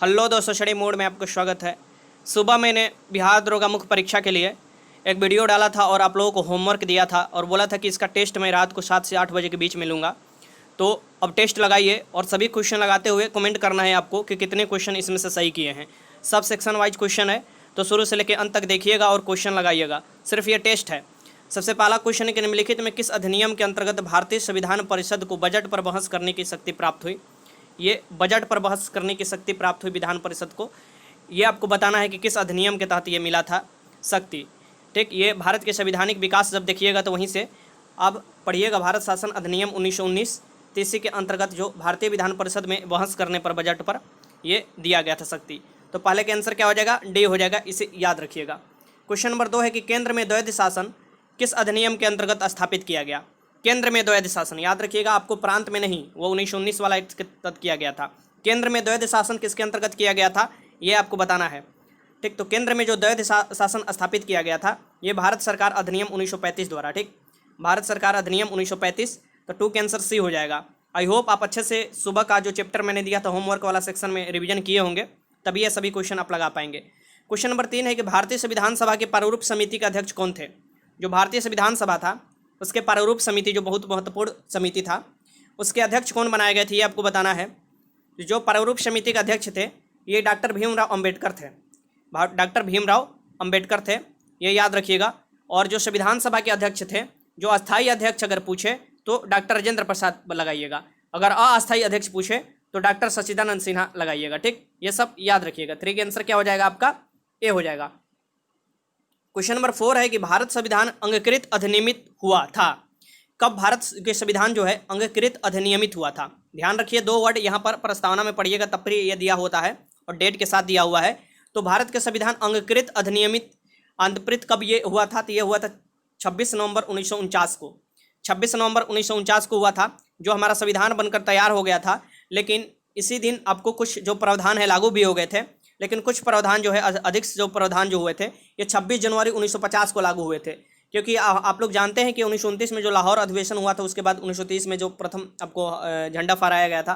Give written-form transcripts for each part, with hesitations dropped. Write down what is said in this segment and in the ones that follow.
Hello दोस्तों, study mode में आपका स्वागत है। सुबह मैंने बिहार दरोगा मुख्य परीक्षा के लिए एक वीडियो डाला था और आप लोगों को होमवर्क दिया था और बोला था कि इसका टेस्ट मैं रात को 7 से 8 बजे के बीच में लूँगा। तो अब टेस्ट लगाइए और सभी क्वेश्चन लगाते हुए कमेंट करना है आपको कि कितने क्वेश्चन इसमें से सही किए हैं। सब सेक्शन वाइज क्वेश्चन है, तो शुरू से लेकर अंत तक देखिएगा और क्वेश्चन लगाइएगा। सिर्फ ये टेस्ट है। सबसे पहला क्वेश्चन है कि निम्नलिखित में किस अधिनियम के अंतर्गत भारतीय संविधान परिषद को बजट पर बहस करने की शक्ति प्राप्त हुई। ये बजट पर बहस करने की शक्ति प्राप्त हुई विधान परिषद को। ये आपको बताना है कि किस अधिनियम के तहत ये मिला था शक्ति। ठीक, ये भारत के संवैधानिक विकास जब देखिएगा तो वहीं से अब पढ़िएगा भारत शासन अधिनियम 1919, तो इसी के अंतर्गत जो भारतीय विधान परिषद में बहस करने पर बजट पर ये दिया गया था शक्ति। तो पहले का आंसर क्या हो जाएगा, डी हो जाएगा, इसे याद रखिएगा। क्वेश्चन नंबर 2 है कि केंद्र में द्वैध शासन किस अधिनियम के अंतर्गत स्थापित किया गया। केंद्र में द्वैध शासन याद रखिएगा, आपको प्रांत में नहीं, वो 1919 वाला एक्ट के तहत किया गया था। केंद्र में द्वैध शासन किसके अंतर्गत किया गया था, ये आपको बताना है। ठीक, तो केंद्र में जो द्वैध शासन स्थापित किया गया था ये भारत सरकार अधिनियम 1935 द्वारा। ठीक, भारत सरकार अधिनियम 1935, तो 2 का आंसर सी हो जाएगा। आई होप आप अच्छे से सुबह का जो चैप्टर मैंने दिया था होमवर्क वाला सेक्शन में रिविजन किए होंगे, तभी ये सभी क्वेश्चन आप लगा पाएंगे। क्वेश्चन नंबर 3 है कि भारतीय संविधान सभा के प्रारूप समिति के अध्यक्ष कौन थे। जो भारतीय संविधान सभा था उसके प्रारूप समिति, जो बहुत महत्वपूर्ण समिति था, उसके अध्यक्ष कौन बनाए गए थे, ये आपको बताना है। जो प्रारूप समिति के अध्यक्ष थे ये डॉक्टर भीमराव अंबेडकर थे। डॉक्टर भीमराव अंबेडकर थे, ये याद रखिएगा। और जो संविधान सभा के अध्यक्ष थे, जो अस्थायी अध्यक्ष अगर पूछे तो डॉक्टर राजेंद्र प्रसाद लगाइएगा। अगर अस्थायी अध्यक्ष पूछे तो डॉक्टर सच्चिदानंद सिन्हा लगाइएगा। ठीक, ये सब याद रखिएगा। 3 का आंसर क्या हो जाएगा आपका, ए हो जाएगा। क्वेश्चन नंबर 4 है कि भारत संविधान अंगीकृत अधिनियमित हुआ था। कब भारत के संविधान जो है अंगीकृत अधिनियमित हुआ था। ध्यान रखिए 2 वर्ड यहाँ पर प्रस्तावना में पढ़िएगा, तब पर ये दिया होता है और डेट के साथ दिया हुआ है। तो भारत के संविधान अंगीकृत अधिनियमित अंतरित कब ये हुआ था, तो ये हुआ था 26 नवंबर 1949 को। 26 नवंबर 1949 को हुआ था, जो हमारा संविधान बनकर तैयार हो गया था। लेकिन इसी दिन आपको कुछ जो प्रावधान है लागू भी हो गए थे, लेकिन कुछ प्रावधान जो है अधिक जो प्रावधान जो हुए थे ये 26 जनवरी 1950 को लागू हुए थे। क्योंकि आप लोग जानते हैं कि 1929 में जो लाहौर अधिवेशन हुआ था, उसके बाद 1930 में जो प्रथम आपको झंडा फहराया गया था।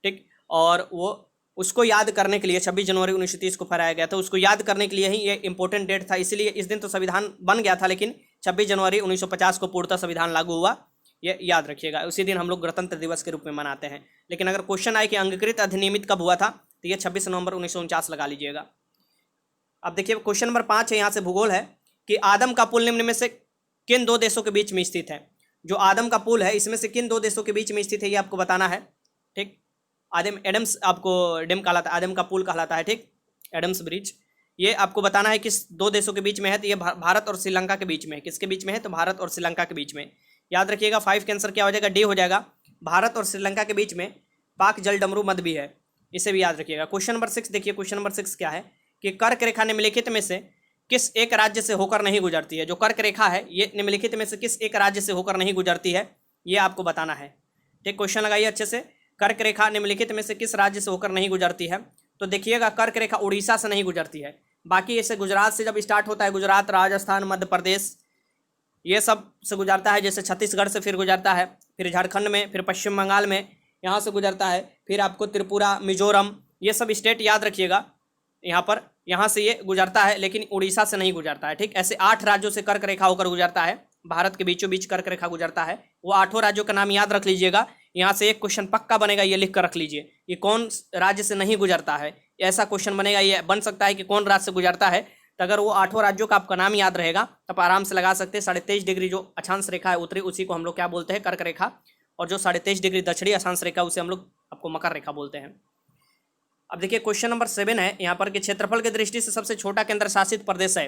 ठीक, और वो उसको याद करने के लिए 26 जनवरी 1930 को फहराया गया था, उसको याद करने के लिए ही ये इंपॉर्टेंट डेट था। इसीलिए इस दिन तो संविधान बन गया था, लेकिन 26 जनवरी 1950 को पूर्णतः संविधान लागू हुआ, ये याद रखिएगा। उसी दिन हम लोग गणतंत्र दिवस के रूप में मनाते हैं। लेकिन अगर क्वेश्चन आए कि अंगीकृत अधिनियमित कब हुआ था, तो ये 26 नवंबर 1949 लगा लीजिएगा। अब देखिए क्वेश्चन नंबर 5 है, यहाँ से भूगोल है कि आदम का पुल निम्न में से किन 2 देशों के बीच में स्थित है। जो आदम का पुल है इसमें से किन 2 देशों के बीच में स्थित है, ये आपको बताना है। ठीक, एडम्स आपको डेम कहलाता है, आदम का पुल कहलाता है। ठीक, एडम्स ब्रिज, ये आपको बताना है किस 2 देशों के बीच में है। तो ये भारत और श्रीलंका के बीच में है। किसके बीच में है, तो भारत और श्रीलंका के बीच में। याद रखिएगा 5 का आंसर क्या हो जाएगा, डी हो जाएगा। भारत और श्रीलंका के बीच में पाक जलडमरू मध्य भी है, इसे भी याद रखिएगा। क्वेश्चन नंबर 6 देखिए, क्वेश्चन नंबर 6 क्या है कि कर्क रेखा निम्नलिखित में से किस एक राज्य से होकर नहीं गुजरती है। जो कर्क रेखा है ये निम्नलिखित में से किस एक राज्य से होकर नहीं गुजरती है, ये आपको बताना है। ठीक, क्वेश्चन लगाइए अच्छे से। कर्क रेखा निम्नलिखित में से किस राज्य से होकर नहीं गुजरती है, तो देखिएगा कर्क रेखा उड़ीसा से नहीं गुजरती है। बाकी ऐसे गुजरात से जब स्टार्ट होता है, गुजरात, राजस्थान, मध्य प्रदेश, ये सब से गुजरता है। जैसे छत्तीसगढ़ से फिर गुजरता है, फिर झारखंड में, फिर पश्चिम बंगाल में यहाँ से गुजरता है, फिर आपको त्रिपुरा, मिजोरम, ये सब स्टेट याद रखिएगा। यहाँ से ये गुजरता है, लेकिन उड़ीसा से नहीं गुजरता है। ठीक, ऐसे 8 राज्यों से कर्क रेखा होकर गुजरता है। भारत के बीचों बीच कर्क रेखा गुजरता है। वो 8 राज्यों का नाम याद रख लीजिएगा। यहाँ से एक क्वेश्चन पक्का बनेगा, ये लिख कर रख लीजिए, ये कौन राज्य से नहीं गुजरता है। ऐसा क्वेश्चन बनेगा, ये बन सकता है कि कौन राज्य से गुजरता है। तो अगर वो 8 राज्यों का आपका नाम याद रहेगा तब आराम से लगा सकते हैं। 23.5 डिग्री जो अक्षांश रेखा है उत्तरी, उसी को हम लोग क्या बोलते हैं, कर्क रेखा। और जो 23.5 डिग्री दक्षिणी अक्षांश रेखा, उसे हम लोग आपको मकर रेखा बोलते हैं। अब देखिए क्वेश्चन नंबर 7 है यहाँ पर कि क्षेत्रफल की दृष्टि से सबसे छोटा केंद्र शासित प्रदेश है।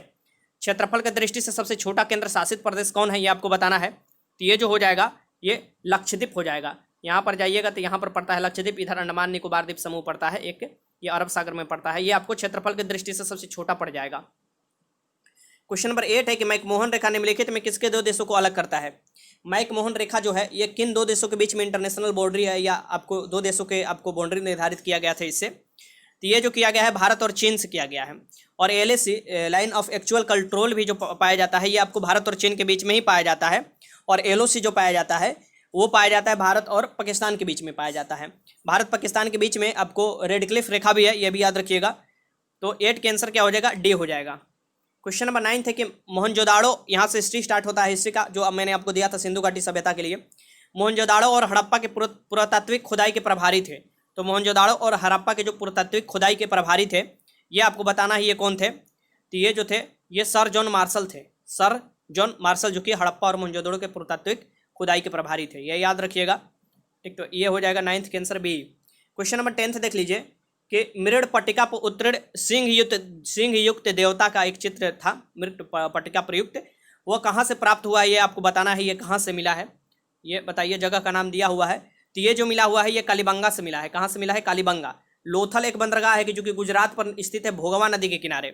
क्षेत्रफल की दृष्टि से सबसे छोटा केंद्र शासित प्रदेश कौन है, ये आपको बताना है। तो ये जो हो जाएगा ये लक्षद्वीप हो जाएगा। यहाँ पर जाइएगा तो यहाँ पर पड़ता है लक्षद्वीप, इधर अंडमान निकोबार द्वीप समूह पड़ता है एक, ये अरब सागर में पड़ता है। ये आपको क्षेत्रफल की दृष्टि से सबसे छोटा पड़ जाएगा। क्वेश्चन नंबर 8 है कि मैकमोहन रेखा निम्नलिखित में किसके 2 देशों को अलग करता है। मैकमोहन रेखा जो है ये किन 2 देशों के बीच में इंटरनेशनल बाउंड्री है, या आपको 2 देशों के आपको बाउंड्री निर्धारित किया गया था इससे। तो ये जो किया गया है भारत और चीन से किया गया है। और LAC line of actual control भी जो पाया जाता है ये आपको भारत और चीन के बीच में ही पाया जाता है। और LOC जो पाया जाता है वो पाया जाता है भारत और पाकिस्तान के बीच में पाया जाता है। भारत पाकिस्तान के बीच में आपको रेड क्लिफ रेखा भी है, ये भी याद रखिएगा। तो 8 का आंसर क्या हो जाएगा, डी हो जाएगा। क्वेश्चन नंबर 9 है कि मोहनजोदाड़ो, यहाँ से हिस्ट्री स्टार्ट होता है, हिस्ट्री का जो अब मैंने आपको दिया था सिंधु घाटी सभ्यता के लिए। मोहनजोदाड़ो और हड़प्पा के पुरातात्विक खुदाई के प्रभारी थे। तो मोहनजोदाड़ो और हड़प्पा के जो पुरातात्विक खुदाई के प्रभारी थे, ये आपको बताना है ये कौन थे। तो ये जो थे ये सर जॉन मार्शल थे, सर जॉन मार्शल, जो कि हड़प्पा और मोहनजोदड़ो के पुरातात्विक खुदाई के प्रभारी थे, ये याद रखिएगा। ठीक, तो ये हो जाएगा 9th के आंसर बी। क्वेश्चन नंबर 10 देख लीजिए कि मृड पट्टिका पर उत्तीर्ण सिंह युक्त देवता का एक चित्र था, मृड पट्टिका प्रयुक्त, वो कहाँ से प्राप्त हुआ है ये आपको बताना है, ये कहाँ से मिला है ये बताइए। जगह का नाम दिया हुआ है, तो ये जो मिला हुआ है ये कालीबंगा से मिला है। कहाँ से मिला है, कालीबंगा। लोथल एक बंदरगाह है कि जो कि गुजरात पर स्थित है, भोगवा नदी के किनारे।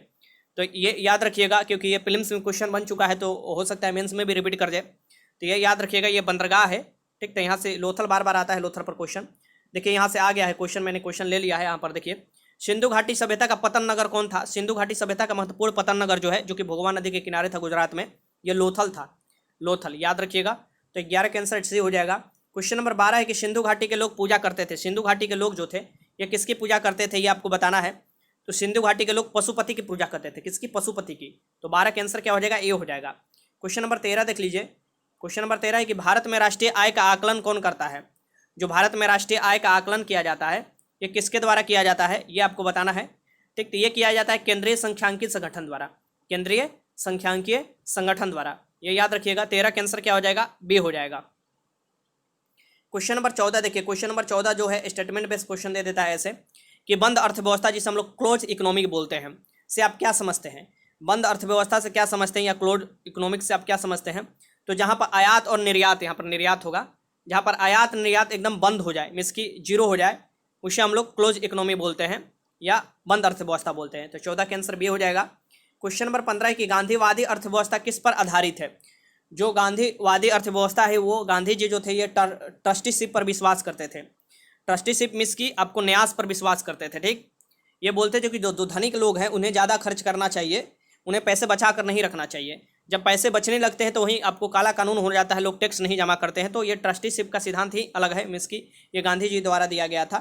तो ये याद रखिएगा क्योंकि ये प्रीलिम्स में क्वेश्चन बन चुका है, तो हो सकता है मेंस में भी रिपीट कर दे। तो ये याद रखिएगा, ये बंदरगाह है। ठीक, तो यहाँ से लोथल बार बार आता है, लोथल पर क्वेश्चन देखिए यहाँ से आ गया है क्वेश्चन, मैंने क्वेश्चन ले लिया है यहाँ पर। देखिए सिंधु घाटी सभ्यता का पतन नगर कौन था। सिंधु घाटी सभ्यता का महत्वपूर्ण पतन नगर जो है, जो कि भोगवा नदी के किनारे था गुजरात में, ये लोथल था, लोथल याद रखिएगा। तो 11 का आंसर सी हो जाएगा। क्वेश्चन नंबर 12 है कि सिंधु घाटी के लोग पूजा करते थे। सिंधु घाटी के लोग जो थे ये किसकी पूजा करते थे, ये आपको बताना है। तो सिंधु घाटी के लोग पशुपति की पूजा करते थे। किसकी, पशुपति की। तो 12 का आंसर क्या हो जाएगा, ए हो जाएगा। क्वेश्चन नंबर 13 देख लीजिए। क्वेश्चन नंबर 13 है कि भारत में राष्ट्रीय आय का आकलन कौन करता है। जो भारत में राष्ट्रीय आय का आकलन किया जाता है, ये किसके द्वारा किया जाता है, ये आपको बताना है। ठीक, तो ये किया जाता है केंद्रीय सांख्यिकी संगठन द्वारा, केंद्रीय सांख्यिकीय संगठन द्वारा, ये याद रखिएगा। 13 का आंसर क्या हो जाएगा, बी हो जाएगा। क्वेश्चन नंबर 14 देखिए। क्वेश्चन नंबर 14 जो है स्टेटमेंट बेस्ड क्वेश्चन दे देता है ऐसे कि बंद अर्थव्यवस्था, जिसे हम लोग क्लोज इकोनॉमिक बोलते हैं, से आप क्या समझते हैं। बंद अर्थव्यवस्था से क्या समझते हैं, या क्लोज इकोनॉमिक से आप क्या समझते हैं। तो जहाँ पर आयात और निर्यात, यहाँ पर निर्यात होगा, जहाँ पर आयात निर्यात एकदम बंद हो जाए, मीन्स की जीरो हो जाए, उसे हम लोग क्लोज इकोनॉमी बोलते हैं या बंद अर्थव्यवस्था बोलते हैं। तो 14 का आंसर बी हो जाएगा। क्वेश्चन नंबर 15 है कि गांधीवादी अर्थव्यवस्था किस पर आधारित है। जो गांधीवादी अर्थव्यवस्था है वो गांधी जी जो थे ये ट्रस्टीशिप पर विश्वास करते थे। ट्रस्टीशिप मीन्स की आपको न्यास पर विश्वास करते थे। ठीक, ये बोलते थे कि जो धनिक लोग हैं उन्हें ज़्यादा खर्च करना चाहिए, उन्हें पैसे बचा कर नहीं रखना चाहिए। जब पैसे बचने लगते हैं तो वहीं आपको काला कानून हो जाता है, लोग टैक्स नहीं जमा करते हैं। तो ये ट्रस्टीशिप का सिद्धांत ही अलग है, मीन्स की ये गांधी जी द्वारा दिया गया था।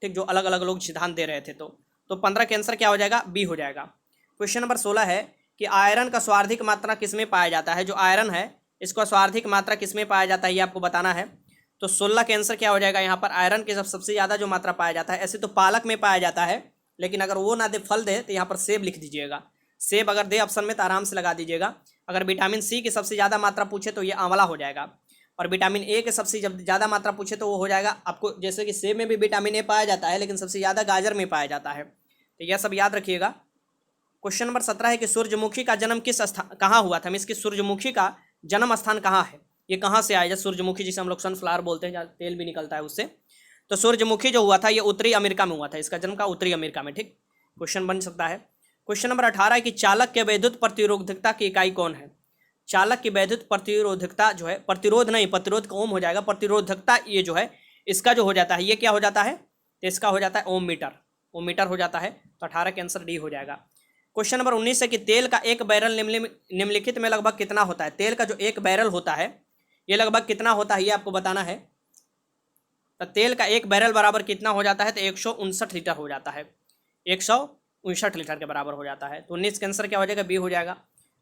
ठीक, जो अलग अलग लोग सिद्धांत दे रहे थे। तो 15 का आंसर क्या हो जाएगा, बी हो जाएगा। क्वेश्चन नंबर 16 है कि आयरन का स्वार्थिक मात्रा किसमें पाया जाता है। जो आयरन है इसका स्वार्थिक मात्रा किसमें पाया जाता है, ये आपको बताना है। तो 16 का आंसर क्या हो जाएगा, यहाँ पर आयरन के सबसे ज़्यादा जो मात्रा पाया जाता है, ऐसे तो पालक में पाया जाता है, लेकिन अगर वो ना दे, फल दे, तो यहाँ पर सेब लिख दीजिएगा। सेब अगर दे ऑप्शन में तो आराम से लगा दीजिएगा। अगर विटामिन सी की सबसे ज़्यादा मात्रा पूछे तो ये आंवला हो जाएगा, और विटामिन ए के सबसे जब ज़्यादा मात्रा पूछे तो वो हो जाएगा आपको, जैसे कि सेब में भी विटामिन ए पाया जाता है, लेकिन सबसे ज़्यादा गाजर में पाया जाता है। तो यह सब याद रखिएगा। क्वेश्चन नंबर 17 है कि सूरजमुखी का जन्म किस स्थान कहाँ हुआ था। इसकी सूरजमुखी का जन्म स्थान कहाँ है, ये कहाँ से आया। सूरजमुखी जिसे हम लोग सनफ्लावर बोलते हैं, जहाँ तेल भी निकलता है उससे। तो सूरजमुखी जो हुआ था ये उत्तरी अमेरिका में हुआ था, इसका जन्म का उत्तरी अमेरिका में। ठीक, क्वेश्चन बन सकता है। क्वेश्चन नंबर 18 है कि चालक के वैद्युत प्रतिरोधकता की इकाई कौन है। चालक की वैद्युत प्रतिरोधकता जो है, प्रतिरोध नहीं, प्रतिरोध का ओम हो जाएगा, प्रतिरोधकता ये जो है इसका जो हो जाता है, ये क्या हो जाता है, तो इसका हो जाता है ओम मीटर, ओम मीटर हो जाता है। तो 18 का आंसर डी हो जाएगा। क्वेश्चन नंबर 19 है कि तेल का एक बैरल निम्नलिखित में लगभग कितना होता है। तेल का जो एक बैरल होता है ये लगभग कितना होता है, ये आपको बताना है। तो तेल का एक बैरल बराबर कितना हो जाता है, तो 159 लीटर हो जाता है, 159 लीटर के बराबर हो जाता है। तो 19 का आंसर क्या हो जाएगा, बी हो जाएगा।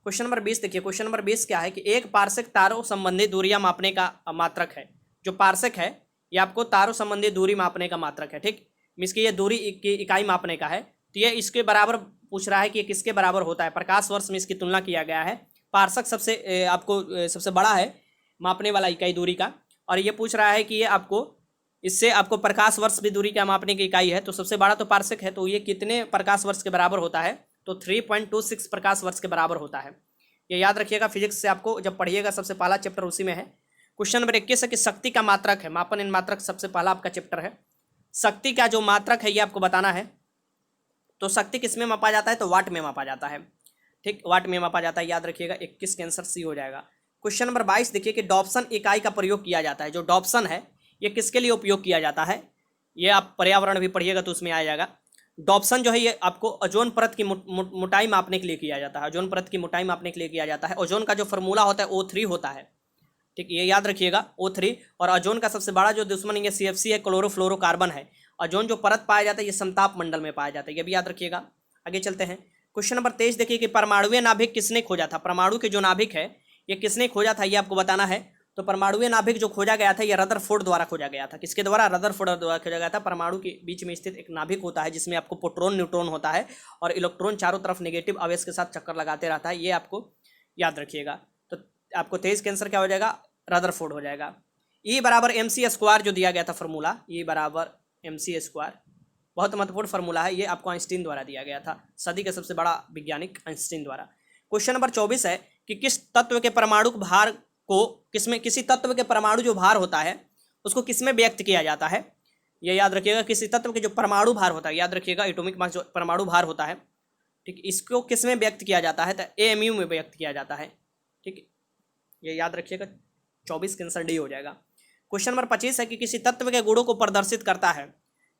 क्वेश्चन नंबर 20 देखिए। क्वेश्चन नंबर 20 क्या है कि एक पार्सेक तारों संबंधी दूरियां मापने का मात्रक है। जो पार्सेक है ये आपको तारों संबंधी दूरी मापने का मात्रक है। ठीक, मीन्स की ये दूरी की इकाई मापने का है। तो ये इसके बराबर पूछ रहा है कि ये किसके बराबर होता है। प्रकाश वर्ष में इसकी तुलना किया गया है। पार्सेक सबसे आपको सबसे बड़ा है मापने वाला इकाई दूरी का, और ये पूछ रहा है कि ये आपको इससे आपको प्रकाश वर्ष भी दूरी का मापने की इकाई है। तो सबसे बड़ा तो पार्सेक है, तो ये कितने प्रकाश वर्ष के बराबर होता है, तो 3.26 प्रकाश वर्ष के बराबर होता है। ये याद रखिएगा, फिजिक्स से आपको जब पढ़िएगा सबसे पहला चैप्टर उसी में है। क्वेश्चन नंबर 21 है कि शक्ति का मात्रक है। मापन इन मात्रक सबसे पहला आपका चैप्टर है। शक्ति का जो मात्रक है ये आपको बताना है। तो शक्ति किस में मापा जाता है, तो वाट में मापा जाता है। ठीक, वाट में मापा जाता है, याद रखिएगा। 21 का आंसर सी हो जाएगा। क्वेश्चन नंबर 22 देखिए कि डॉप्सन इकाई का प्रयोग किया जाता है। जो डॉप्सन है ये किसके लिए उपयोग किया जाता है, ये आप पर्यावरण भी पढ़िएगा तो उसमें आ जाएगा। डॉप्सन जो है ये आपको ओजोन परत की मोटाई मापने के लिए किया जाता है। ओजोन परत की मोटाई मापने के लिए किया जाता है। ओजोन का जो फार्मूला होता है O3 होता है। ठीक, ये याद रखिएगा O3। और ओजोन का सबसे बड़ा जो दुश्मन ये CFC है, क्लोरोफ्लोरोकार्बन है। ओजोन जो परत पाया जाता है ये समताप मंडल में पाया जाता है, ये भी याद रखिएगा। आगे चलते हैं, क्वेश्चन नंबर 23 देखिए कि परमाणुवीय नाभिक किसने खोजा था। परमाणु के जो नाभिक है ये किसने खोजा था, ये आपको बताना है। तो परमाणुवीय नाभिक जो खोजा गया था ये रदरफोर्ड द्वारा खोजा गया था। किसके द्वारा? रदरफोर्ड द्वारा खोजा गया था। परमाणु के बीच में स्थित एक नाभिक होता है जिसमें आपको प्रोटॉन न्यूट्रॉन होता है और इलेक्ट्रॉन चारों तरफ नेगेटिव आवेश के साथ चक्कर लगाते रहता है, ये आपको याद रखिएगा। तो आपको 23 का आंसर क्या हो जाएगा? रदरफोर्ड हो जाएगा। E बराबर mc² जो दिया गया था फॉर्मूला, E बराबर mc², बहुत महत्वपूर्ण फार्मूला है, ये आपको आइंस्टीन द्वारा दिया गया था, सदी का सबसे बड़ा वैज्ञानिक आइंस्टीन द्वारा। क्वेश्चन नंबर 24 है कि किस तत्व के परमाणु भार को किसमें, किसी तत्व के परमाणु जो भार होता है उसको किसमें व्यक्त किया जाता है, ये याद रखिएगा। किसी तत्व के जो परमाणु भार होता है, याद रखिएगा, एटॉमिक मास जो परमाणु भार होता है, ठीक, इसको किसमें व्यक्त किया जाता है? तो AMU में व्यक्त किया जाता है, ठीक, ये याद रखिएगा। 24 का आंसर डी हो जाएगा। क्वेश्चन नंबर 25 है कि किसी तत्व के गुणों को प्रदर्शित करता है,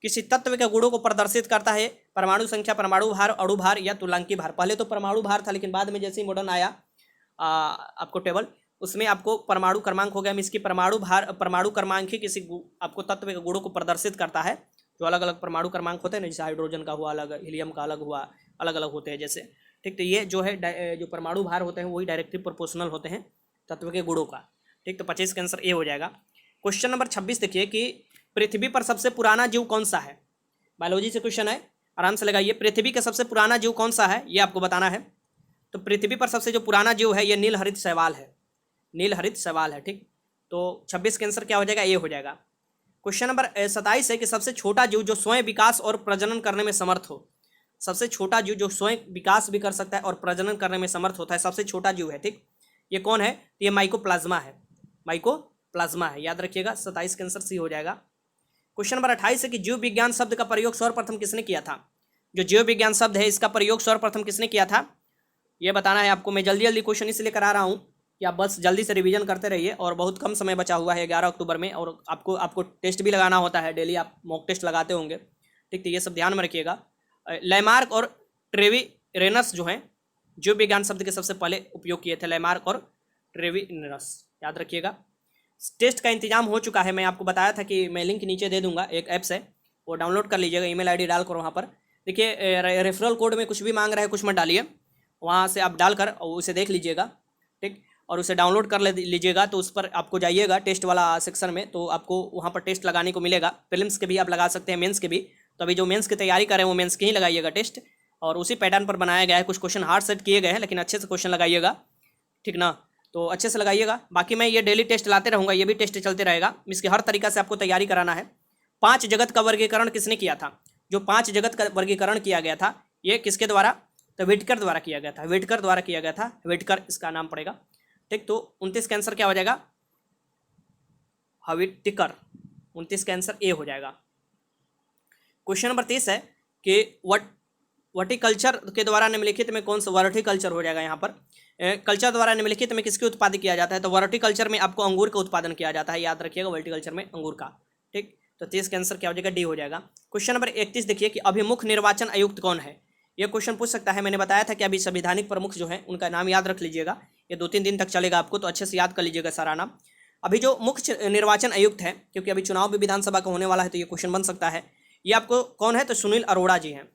किसी तत्व के गुणों को प्रदर्शित करता है परमाणु संख्या, परमाणु भार, अणु भार या तुल्यंकी भार। पहले तो परमाणु भार था लेकिन बाद में जैसे ही मॉडर्न आया आपको टेबल, उसमें आपको परमाणु क्रमांक हो गया। इसकी परमाणु भार, परमाणु क्रमांक ही किसी आपको तत्व के गुणों को प्रदर्शित करता है। जो अलग अलग परमाणु क्रमांक होते हैं ना, जैसे हाइड्रोजन का हुआ अलग, हीलियम का अलग हुआ, अलग अलग होते हैं जैसे, ठीक। तो ये जो है जो परमाणु भार होते हैं वही डायरेक्टली प्रोपोर्शनल होते हैं तत्व के गुणों का, ठीक। तो 25 का आंसर ए हो जाएगा। क्वेश्चन नंबर 26 देखिए कि पृथ्वी पर सबसे पुराना जीव कौन सा है। बायोलॉजी से क्वेश्चन है, आराम से लगाइए। पृथ्वी का सबसे पुराना जीव कौन सा है ये आपको बताना है। तो पृथ्वी पर सबसे जो पुराना जीव है ये नीलहरित शैवाल है, नीलहरित शैवाल है, ठीक। तो 26 का आंसर क्या हो जाएगा? ए हो जाएगा। क्वेश्चन नंबर 27 है कि सबसे छोटा जीव जो स्वयं विकास और प्रजनन करने में समर्थ हो। सबसे छोटा जीव जो स्वयं विकास भी कर सकता है और प्रजनन करने में समर्थ होता है, सबसे छोटा जीव है, ठीक। ये कौन है? तो ये माइकोप्लाज्मा है, माइकोप्लाज्मा है, याद रखिएगा। 27 का आंसर सी हो जाएगा। क्वेश्चन नंबर 28 है कि जीव विज्ञान शब्द का प्रयोग सर्वप्रथम किसने किया था। जो जीव विज्ञान शब्द है इसका प्रयोग सर्वप्रथम किसने किया था ये बताना है आपको। मैं जल्दी जल्दी क्वेश्चन इसलिए करा रहा हूँ कि आप बस जल्दी से रिवीजन करते रहिए और बहुत कम समय बचा हुआ है 11 अक्टूबर में, और आपको टेस्ट भी लगाना होता है, डेली आप मॉक टेस्ट लगाते होंगे, ठीक। तो ये सब ध्यान में रखिएगा। लैमार्क और ट्रेविरेनस जो हैं जीव विज्ञान शब्द के सबसे पहले उपयोग किए थे, लैमार्क और ट्रेविरेनस, याद रखिएगा। टेस्ट का इंतजाम हो चुका है, मैं आपको बताया था कि मैं लिंक नीचे दे दूंगा, एक ऐप्स है वो डाउनलोड कर लीजिएगा, ईमेल आईडी डालकर वहाँ पर देखिए। रेफरल कोड में कुछ भी मांग रहा है कुछ मत डालिए, वहाँ से आप डालकर उसे देख लीजिएगा, ठीक, और उसे डाउनलोड कर लीजिएगा। तो उस पर आपको जाइएगा टेस्ट वाला सेक्शन में, तो आपको वहाँ पर टेस्ट लगाने को मिलेगा। प्रीलिम्स के भी आप लगा सकते हैं, मेंस के भी। तो अभी जो मेंस की तैयारी करें वो मेंस के ही लगाइएगा टेस्ट, और उसी पैटर्न पर बनाया गया है। कुछ क्वेश्चन हार्ड सेट किए गए हैं लेकिन अच्छे से क्वेश्चन लगाइएगा, ठीक ना। तो अच्छे से लगाइएगा। बाकी मैं ये डेली टेस्ट लाते रहूँगा, ये भी टेस्ट चलते रहेगा, इसके हर तरीका से आपको तैयारी कराना है। 5 जगत का वर्गीकरण किसने किया था? जो 5 जगत का वर्गीकरण किया गया था ये किसके द्वारा? तो विटकर द्वारा किया गया था, विटकर द्वारा किया गया था, विटकर इसका नाम पड़ेगा, ठीक। तो 29 का आंसर क्या हो जाएगा? हविटिकर, 29 का आंसर ए हो जाएगा। क्वेश्चन नंबर 30 है कि वर्टिकल्चर के द्वारा निम्नलिखित में कौन सा, वर्टिकल्चर हो जाएगा यहाँ पर, कल्चर द्वारा निम्नलिखित में किसके उत्पादित किया जाता है? तो वर्टिकल्चर में आपको अंगूर का उत्पादन किया जाता है, याद रखिएगा, वर्टिकल्चर में अंगूर का, ठीक। तो 30 का आंसर क्या हो जाएगा? डी हो जाएगा। क्वेश्चन नंबर 31 देखिए कि अभिमुख निर्वाचन आयुक्त कौन है। ये क्वेश्चन पूछ सकता है। मैंने बताया था कि अभी संवैधानिक प्रमुख जो है उनका नाम याद रख लीजिएगा, ये 2-3 दिन तक चलेगा आपको, तो अच्छे से याद कर लीजिएगा सारा नाम। अभी जो मुख्य निर्वाचन आयुक्त है, क्योंकि अभी चुनाव भी विधानसभा का होने वाला है तो ये क्वेश्चन बन सकता है, ये आपको कौन है? तो सुनील अरोड़ा जी हैं,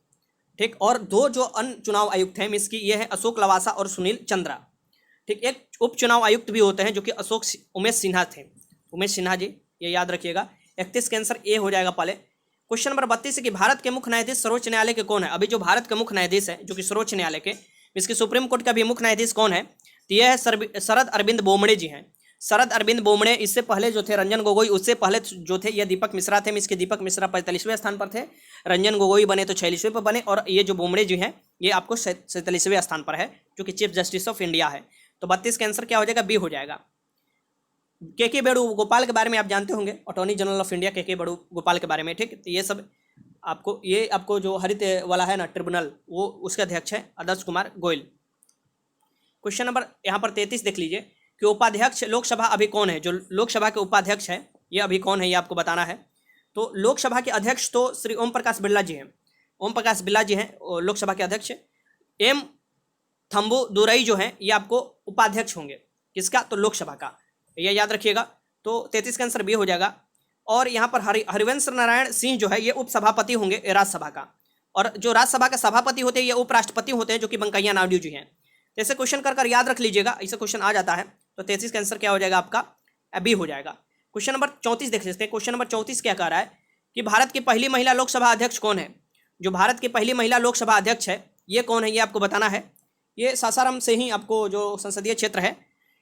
ठीक। और 2 जो अन्य चुनाव आयुक्त हैं इसकी ये है अशोक लवासा और सुनील चंद्रा, ठीक। एक उप चुनाव आयुक्त भी होते हैं जो कि उमेश सिन्हा थे, उमेश सिन्हा जी, ये याद रखिएगा। 31 का आंसर ए हो जाएगा पहले। क्वेश्चन नंबर 32 है कि भारत के मुख्य न्यायाधीश सर्वोच्च न्यायालय के कौन है। अभी जो भारत के मुख्य न्यायाधीश है जो कि सर्वोच्च न्यायालय के, इसके सुप्रीम कोर्ट का भी मुख्य न्यायाधीश कौन है? तो यह है शरद अरविंद बोबड़े जी हैं, शरद अरविंद बोबड़े। इससे पहले जो थे रंजन गोगोई, उससे पहले जो थे ये दीपक मिश्रा थे। इसके दीपक मिश्रा 45वें स्थान पर थे, रंजन गोगोई बने तो 46वें पर बने, और ये जो बोबड़े जी हैं ये आपको 47वें स्थान पर है जो कि चीफ जस्टिस ऑफ इंडिया है। तो 32 का आंसर क्या हो जाएगा? बी हो जाएगा। के वेणुगोपाल के बारे में आप जानते होंगे, अटॉर्नी जनरल ऑफ इंडिया के वेणुगोपाल के बारे में, ठीक। तो ये सब आपको जो हरित वाला है ना ट्रिब्यूनल, वो उसके अध्यक्ष है आदर्श कुमार गोयल। क्वेश्चन नंबर यहाँ पर 33 देख लीजिए कि उपाध्यक्ष लोकसभा अभी कौन है। जो लोकसभा के उपाध्यक्ष है ये अभी कौन है ये आपको बताना है। तो लोकसभा के अध्यक्ष तो श्री ओम प्रकाश बिरला जी हैं, ओम प्रकाश बिरला जी हैं लोकसभा के अध्यक्ष। एम थम्बुदुरई जो हैं ये आपको उपाध्यक्ष होंगे, किसका? तो लोकसभा का। ये याद रखिएगा। तो 33 का आंसर बी हो जाएगा। और यहाँ पर हरिवंश नारायण सिंह जो है ये उपसभापति होंगे राज्यसभा का, और जो राज्यसभा के सभापति होते हैं ये उपराष्ट्रपति होते हैं, जो कि वेंकैया नायडू जी हैं। तो ऐसे क्वेश्चन कर याद रख लीजिएगा, ऐसे क्वेश्चन आ जाता है। तो 33 का आंसर क्या हो जाएगा आपका, बी हो जाएगा। क्वेश्चन नंबर 34 देख सकते हैं। क्वेश्चन नंबर 34 क्या कह रहा है कि भारत की पहली महिला लोकसभा अध्यक्ष कौन है। जो भारत की पहली महिला लोकसभा अध्यक्ष है ये कौन है, ये आपको बताना है। ये सासाराम से ही, आपको जो संसदीय क्षेत्र है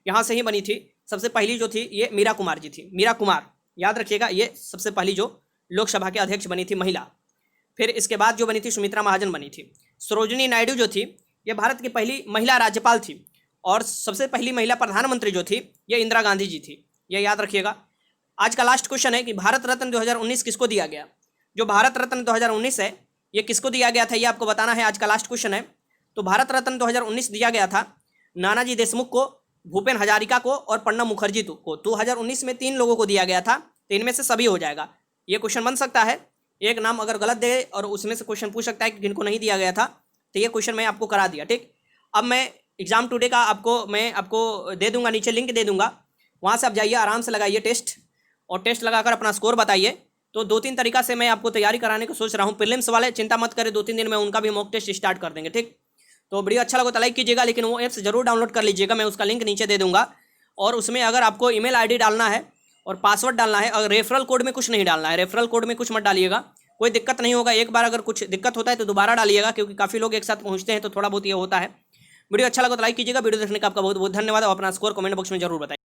यहाँ से ही बनी थी। सबसे पहली जो थी ये मीरा कुमार जी थी, मीरा कुमार, याद रखिएगा। ये सबसे पहली जो लोकसभा के अध्यक्ष बनी थी महिला। फिर इसके बाद जो बनी थी सुमित्रा महाजन बनी थी। सरोजिनी नायडू जो थी ये भारत की पहली महिला राज्यपाल थी। और सबसे पहली महिला प्रधानमंत्री जो थी ये इंदिरा गांधी जी थी, ये याद रखिएगा। आज का लास्ट क्वेश्चन है कि भारत रत्न 2019 किसको दिया गया। जो भारत रत्न 2019 है ये किसको दिया गया था, ये आपको बताना है। आज का लास्ट क्वेश्चन है। तो भारत रत्न 2019 दिया गया था नानाजी देशमुख को, भूपेन हजारिका को और प्रणब मुखर्जी को। 2019 में 3 लोगों को दिया गया था, तो इनमें से सभी हो जाएगा। ये क्वेश्चन बन सकता है, एक नाम अगर गलत दे और उसमें से क्वेश्चन पूछ सकता है कि किनको नहीं दिया गया था। तो ये क्वेश्चन मैं आपको करा दिया, ठीक। अब मैं एग्जाम टुडे का मैं आपको दे दूंगा, नीचे लिंक दे दूंगा, वहाँ से आप जाइए, आराम से लगाइए टेस्ट, और टेस्ट लगाकर अपना स्कोर बताइए। तो 2-3 तरीका से मैं आपको तैयारी कराने को सोच रहा हूँ। प्रीलिम्स वाले चिंता मत करें, 2-3 दिन में उनका भी मॉक टेस्ट स्टार्ट कर देंगे, ठीक। तो वीडियो अच्छा लगा तो लाइक कीजिएगा, लेकिन वो ऐप्स जरूर डाउनलोड कर लीजिएगा, मैं उसका लिंक नीचे दे दूंगा। और उसमें अगर आपको ईमेल आईडी डालना है और पासवर्ड डालना है, और रेफरल कोड में कुछ नहीं डालना है, रेफरल कोड में कुछ मत डालिएगा, कोई दिक्कत नहीं होगा। एक बार अगर कुछ दिक्कत होता है तो दोबारा डालिएगा, क्योंकि काफ़ी लोग एक साथ पहुँचते हैं तो थोड़ा बहुत ये होता है। वीडियो अच्छा लगा तो लाइक कीजिएगा। वीडियो देखने का आपका बहुत बहुत धन्यवाद, और अपना स्कोर कमेंट बॉक्स में जरूर बताइए।